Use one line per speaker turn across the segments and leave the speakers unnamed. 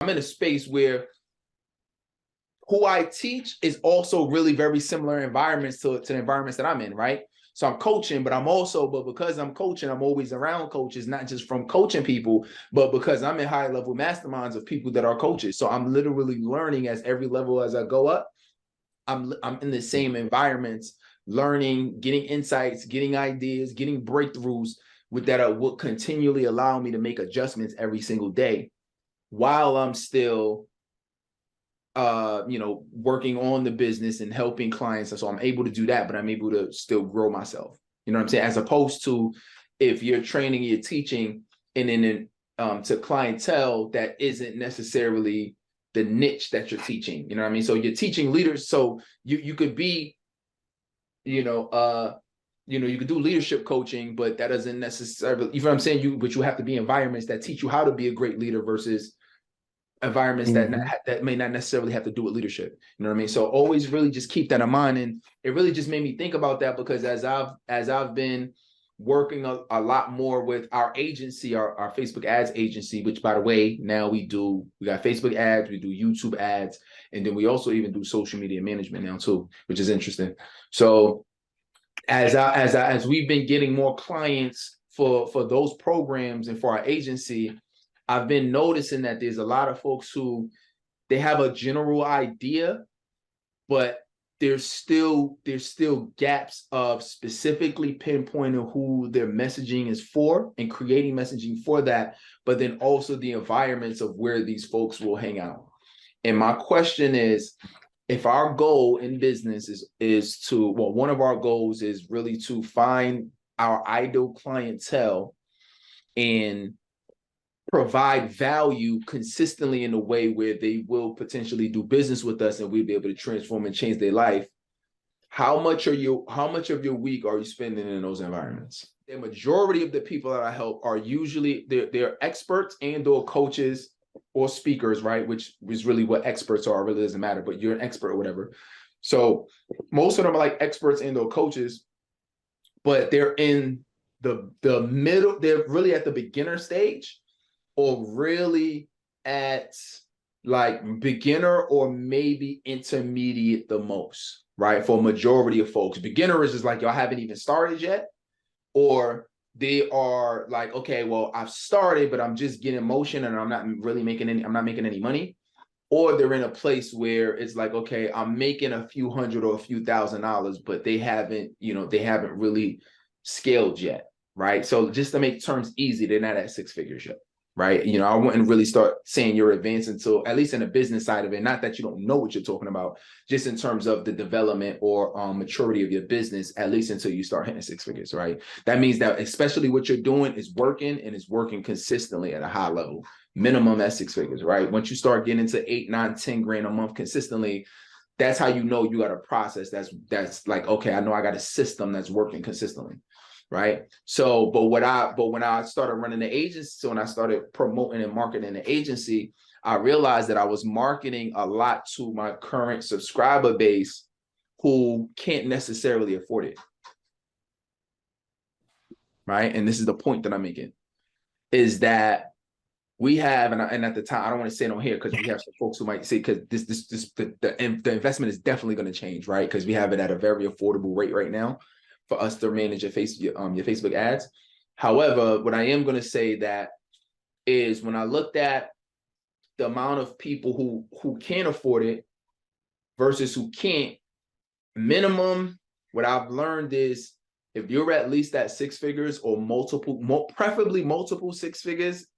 I'm in a space where who I teach is also really very similar environments to the environments that I'm in, right? So I'm coaching, but because I'm coaching, I'm always around coaches, not just from coaching people, but because I'm in high level masterminds of people that are coaches. So I'm literally learning as every level as I go up. I'm in the same environments, learning, getting insights, getting ideas, getting breakthroughs with that will continually allow me to make adjustments every single day while I'm still working on the business and helping clients. And so I'm able to do that, but I'm able to still grow myself. You know what I'm saying? As opposed to if you're training, you're teaching, and then to clientele that isn't necessarily the niche that you're teaching. You know what I mean? So you're teaching leaders. So you could be, you could do leadership coaching, but that doesn't necessarily, you know what I'm saying? But you have to be environments that teach you how to be a great leader versus environments that may not necessarily have to do with leadership. You know what I mean? So always really just keep that in mind. And it really just made me think about that, because as I've been working a lot more with our agency, our Facebook ads agency, which by the way, now we got Facebook ads, we do YouTube ads, and then we also even do social media management now too, which is interesting. So as we've been getting more clients for those programs and for our agency, I've been noticing that there's a lot of folks who they have a general idea, but there's still gaps of specifically pinpointing who their messaging is for and creating messaging for that, but then also the environments of where these folks will hang out. And my question is, if our goal in business one of our goals is really to find our ideal clientele and provide value consistently in a way where they will potentially do business with us and we'll be able to transform and change their life, how much of your week are you spending in those environments? The majority of the people that I help are usually they're experts and or coaches or speakers, right? Which is really what experts are. It really doesn't matter, but you're an expert or whatever. So most of them are like experts and or coaches, but they're in the middle. They're really at the beginner stage, or really at like beginner or maybe intermediate the most, right? For a majority of folks, beginner is just like, y'all haven't even started yet, or they are like, okay, well, I've started, but I'm just getting motion and I'm not making any money. Or they're in a place where it's like, okay, I'm making a few hundred or a few $1,000s, but they haven't really scaled yet, right? So just to make terms easy, they're not at six figures yet, right? I wouldn't really start saying you're advanced until, at least in the business side of it, not that you don't know what you're talking about, just in terms of the development or maturity of your business, at least until you start hitting six figures, right? That means that especially what you're doing is working, and it's working consistently at a high level, minimum at six figures, right? Once you start getting into 8, 9, 10 grand a month consistently, that's how you know you got a process that's like, okay, I know I got a system that's working consistently. Right. So, but when I started running the agency, so when I started promoting and marketing the agency, I realized that I was marketing a lot to my current subscriber base who can't necessarily afford it. Right. And this is the point that I'm making, is that we have, and at the time, I don't want to say it on here because we have some folks who might say, because the investment is definitely going to change, right? Because we have it at a very affordable rate right now for us to manage your Facebook ads. However, what I am going to say that is, when I looked at the amount of people who can afford it versus who can't, minimum, what I've learned is, if you're at least at six figures or preferably multiple six figures,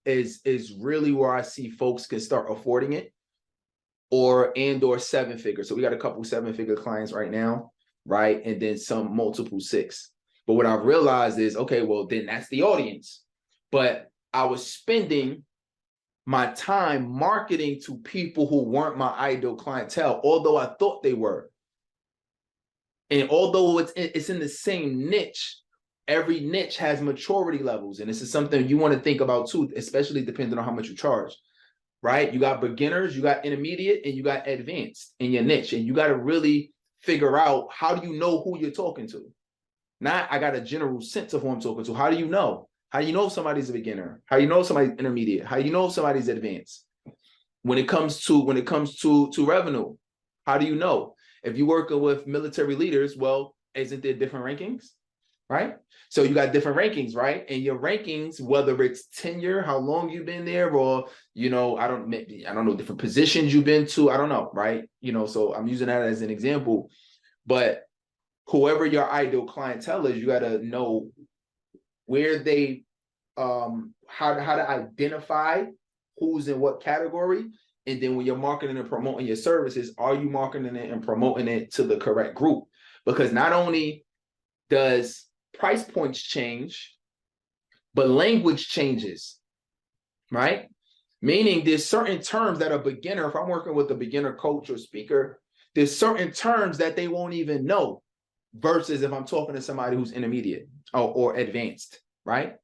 is really where I see folks can start affording it, or seven figures. So we got a couple 7-figure clients right now, right? And then some multiple six. But what I've realized is, okay, well, then that's the audience. But I was spending my time marketing to people who weren't my ideal clientele, although I thought they were. And although it's in the same niche, every niche has maturity levels. And this is something you want to think about too, especially depending on how much you charge, right? You got beginners, you got intermediate, and you got advanced in your niche. And you got to really figure out, how do you know who you're talking to? Not, I got a general sense of who I'm talking to. How do you know? How do you know if somebody's a beginner? How do you know if somebody's intermediate? How do you know if somebody's advanced? When it comes to revenue, how do you know? If you're working with military leaders, well, isn't there different rankings, right? So you got different rankings, right? And your rankings, whether it's tenure, how long you've been there, or I don't know, different positions you've been to, I don't know, right? So I'm using that as an example. But whoever your ideal clientele is, you got to know where they, how to identify who's in what category. And then when you're marketing and promoting your services, are you marketing it and promoting it to the correct group? Because not only does price points change, but language changes, right? Meaning there's certain terms that a beginner, if I'm working with a beginner coach or speaker, there's certain terms that they won't even know versus if I'm talking to somebody who's intermediate or advanced, right?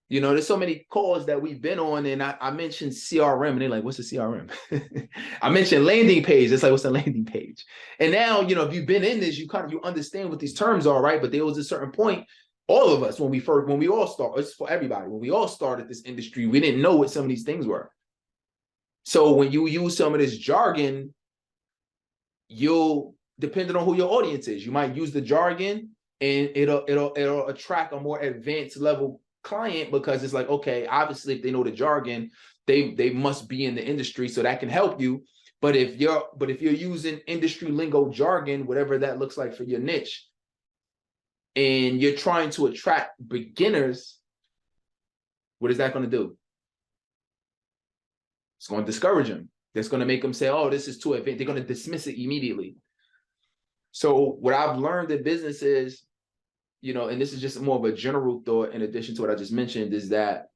There's so many calls that we've been on, and I mentioned CRM, and they're like, what's a CRM? I mentioned landing page. It's like, what's a landing page? And now, if you've been in this, you understand what these terms are, right? But there was a certain point, all of us, when we all started, it's for everybody, when we all started this industry, we didn't know what some of these things were. So when you use some of this jargon, depending on who your audience is, you might use the jargon and it'll attract a more advanced level client, because it's like, okay, obviously if they know the jargon, they must be in the industry, so that can help you. But if you're using industry lingo jargon, whatever that looks like for your niche, and you're trying to attract beginners, what is that going to do? It's going to discourage them. That's going to make them say, oh, this is too advanced. They're going to dismiss it immediately. So what I've learned in business is, and this is just more of a general thought in addition to what I just mentioned, is that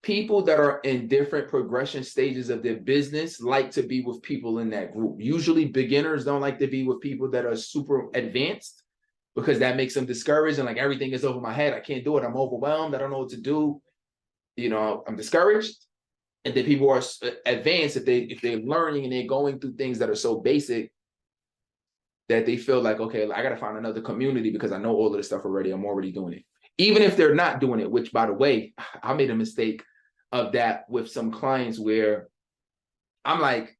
people that are in different progression stages of their business like to be with people in that group. Usually beginners don't like to be with people that are super advanced, because that makes them discouraged and like, everything is over my head. I can't do it. I'm overwhelmed. I don't know what to do. I'm discouraged. And then people are advanced, if they're learning and they're going through things that are so basic that they feel like, okay, I got to find another community because I know all of this stuff already. I'm already doing it. Even if they're not doing it, which, by the way, I made a mistake of that with some clients where I'm like,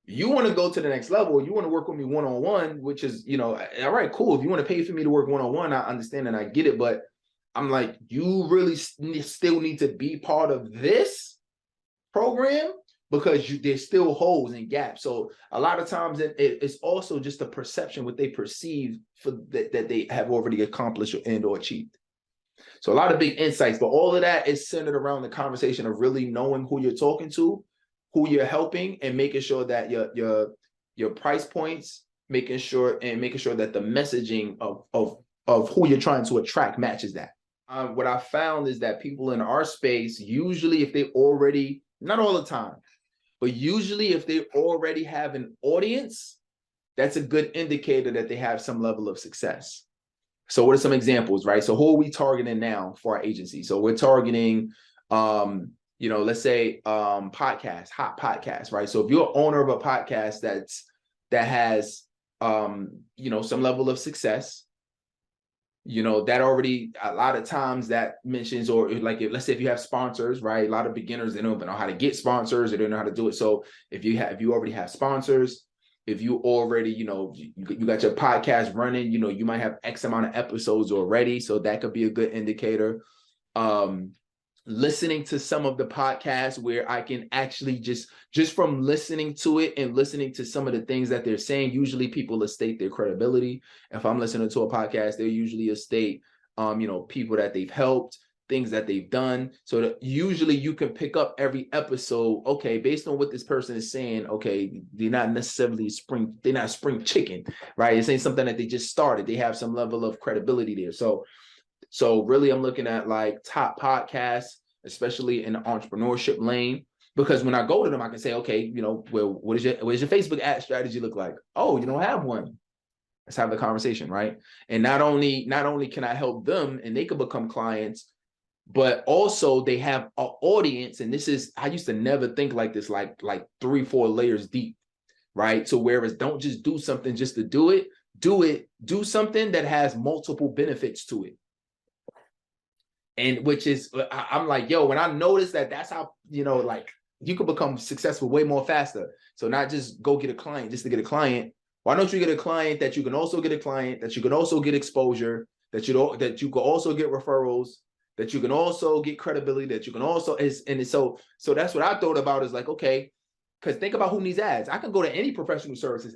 you want to go to the next level, you want to work with me one-on-one, which is, all right, cool. If you want to pay for me to work one-on-one, I understand and I get it. But I'm like, you really still need to be part of this program, because there's still holes and gaps. So a lot of times it's also just a perception, what they perceive for that they have already accomplished and or achieved. So a lot of big insights, but all of that is centered around the conversation of really knowing who you're talking to, who you're helping, and making sure that your price points, making sure that the messaging of who you're trying to attract matches that. What I found is that people in our space, usually if they already, not all the time, but usually if they already have an audience, that's a good indicator that they have some level of success. So what are some examples, right? So who are we targeting now for our agency? So we're targeting, let's say podcasts, hot podcasts, right? So if you're owner of a podcast that has, some level of success, that already, a lot of times that mentions, or like, let's say if you have sponsors, right? A lot of beginners, they don't even know how to get sponsors, they don't know how to do it. So if you already have sponsors, if you already, you got your podcast running, you might have X amount of episodes already. So that could be a good indicator. Listening to some of the podcasts where I can actually just from listening to it and listening to some of the things that they're saying, usually people estate their credibility. If I'm listening to a podcast, they usually estate, people that they've helped, things that they've done. So that usually you can pick up every episode, okay, based on what this person is saying, okay, they're not necessarily they're not spring chicken, right? It's ain't something that they just started. They have some level of credibility there. So really, I'm looking at like top podcasts, especially in the entrepreneurship lane, because when I go to them, I can say, okay, well, what is your Facebook ad strategy look like? Oh, you don't have one. Let's have the conversation, right? And not only can I help them and they can become clients, but also they have an audience. And this is, I used to never think like this, like 3-4 layers deep, right? So whereas don't just do something just to do it, do something that has multiple benefits to it. And which is, I'm like, yo, when I noticed that that's how, like you could become successful way more faster. So not just go get a client just to get a client. Why don't you get a client that you can also get a client, that you can also get exposure, that you can also get referrals, that you can also get credibility, that you can also so that's what I thought about is like, okay, because think about who needs ads. I can go to any professional services.